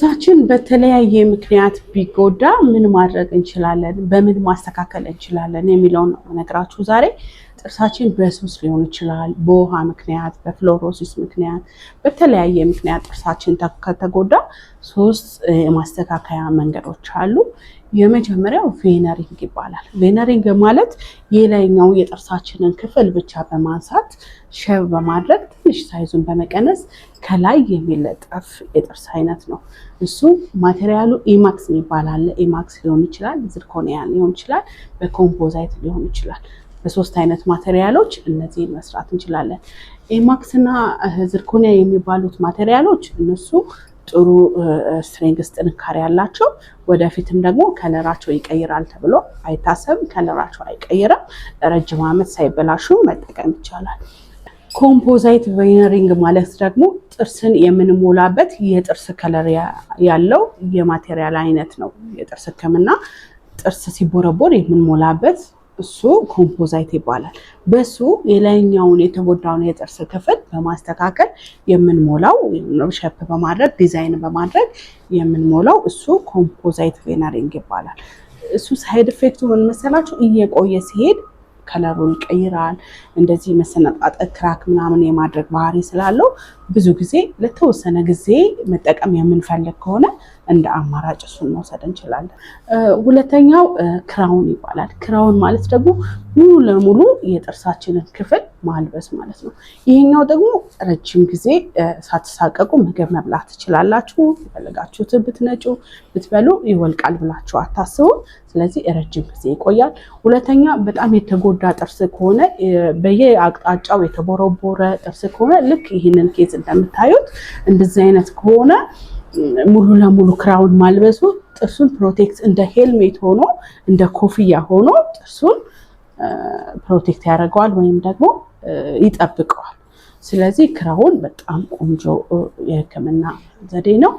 ጥርሳችን በተለያየ ምክንያት ቢጎዳ ምን ማድረግ እንችላለን፣ በምን ማስተካከል እንችላለን የሚለውን ነው ነግራችሁ ዛሬ። ጥርሳችን በሱስ ሊሆን ይችላል፣ በውሃ ምክንያት፣ በፍሎሮሲስ ምክንያት፣ በተለያየ ምክንያት ጥርሳችን ከተጎዳ ሶስት የማስተካከያ መንገዶች አሉ። የመጀመሪያው ቬነሪንግ ይባላል። ቬነሪንግ ማለት የላይኛው የጥርሳችንን ክፍል ብቻ በማንሳት ሸብ በማድረግ ትንሽ ሳይዙን በመቀነስ ከላይ የሚለጠፍ የጥርስ አይነት ነው። እሱ ማቴሪያሉ ኢማክስ ይባላል። ኢማክስ ሊሆን ይችላል፣ ዝርኮኒያ ሊሆን ይችላል፣ በኮምፖዛይት ሊሆን ይችላል። በሶስት አይነት ማቴሪያሎች እነዚህን መስራት እንችላለን። ኢማክስ እና ዝርኮኒያ የሚባሉት ማቴሪያሎች እነሱ ጥሩ ስትሬንግስ ጥንካሬ ያላቸው፣ ወደፊትም ደግሞ ከለራቸው ይቀይራል ተብሎ አይታሰብም። ከለራቸው አይቀይርም። ረጅም ዓመት ሳይበላሹ መጠቀም ይቻላል። ኮምፖዛይት ቬነሪንግ ማለት ደግሞ ጥርስን የምንሞላበት የጥርስ ከለር ያለው የማቴሪያል አይነት ነው። የጥርስ ሕክምና ጥርስ ሲቦረቦር የምንሞላበት እሱ ኮምፖዛይት ይባላል። በሱ የላይኛውን የተጎዳውን የጥርስ ክፍል በማስተካከል የምንሞላው ሼፕ በማድረግ ዲዛይን በማድረግ የምንሞላው እሱ ኮምፖዛይት ቬነሪንግ ይባላል። እሱ ሳይድ ኢፌክቱ ምን መሰላችሁ? እየቆየ ሲሄድ ከለሩን ይቀይራል። እንደዚህ መሰነጣጠቅ ክራክ ምናምን የማድረግ ባህሪ ስላለው ብዙ ጊዜ ለተወሰነ ጊዜ መጠቀም የምንፈልግ ከሆነ እንደ አማራጭ እሱን መውሰድ እንችላለን። ሁለተኛው ክራውን ይባላል። ክራውን ማለት ደግሞ ሙሉ ለሙሉ የጥርሳችንን ክፍል ማልበስ ማለት ነው። ይሄኛው ደግሞ ረጅም ጊዜ ሳትሳቀቁ ምግብ መብላት ትችላላችሁ። የፈለጋችሁትን ብትነጩ ብትበሉ ይወልቃል ብላችሁ አታስቡ። ስለዚህ ረጅም ጊዜ ይቆያል። ሁለተኛ በጣም የተጎዳ ጥርስ ከሆነ በየአቅጣጫው የተቦረቦረ ጥርስ ከሆነ ልክ ይህንን ኬዝ እንደምታዩት እንደዚህ አይነት ከሆነ ሙሉ ለሙሉ ክራውን ማልበሱ ጥርሱን ፕሮቴክት እንደ ሄልሜት ሆኖ እንደ ኮፍያ ሆኖ ጥርሱን ፕሮቴክት ያደርገዋል ወይም ደግሞ ይጠብቀዋል። ስለዚህ ክራውን በጣም ቆንጆ የህክምና ዘዴ ነው።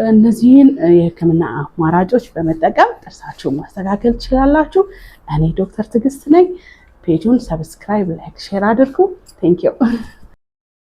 እነዚህን የህክምና አማራጮች በመጠቀም ጥርሳችሁን ማስተካከል ትችላላችሁ። እኔ ዶክተር ትዕግስት ነኝ። ፔጁን ሰብስክራይብ፣ ላይክ፣ ሼር አድርጉ። ቴንክ ዩ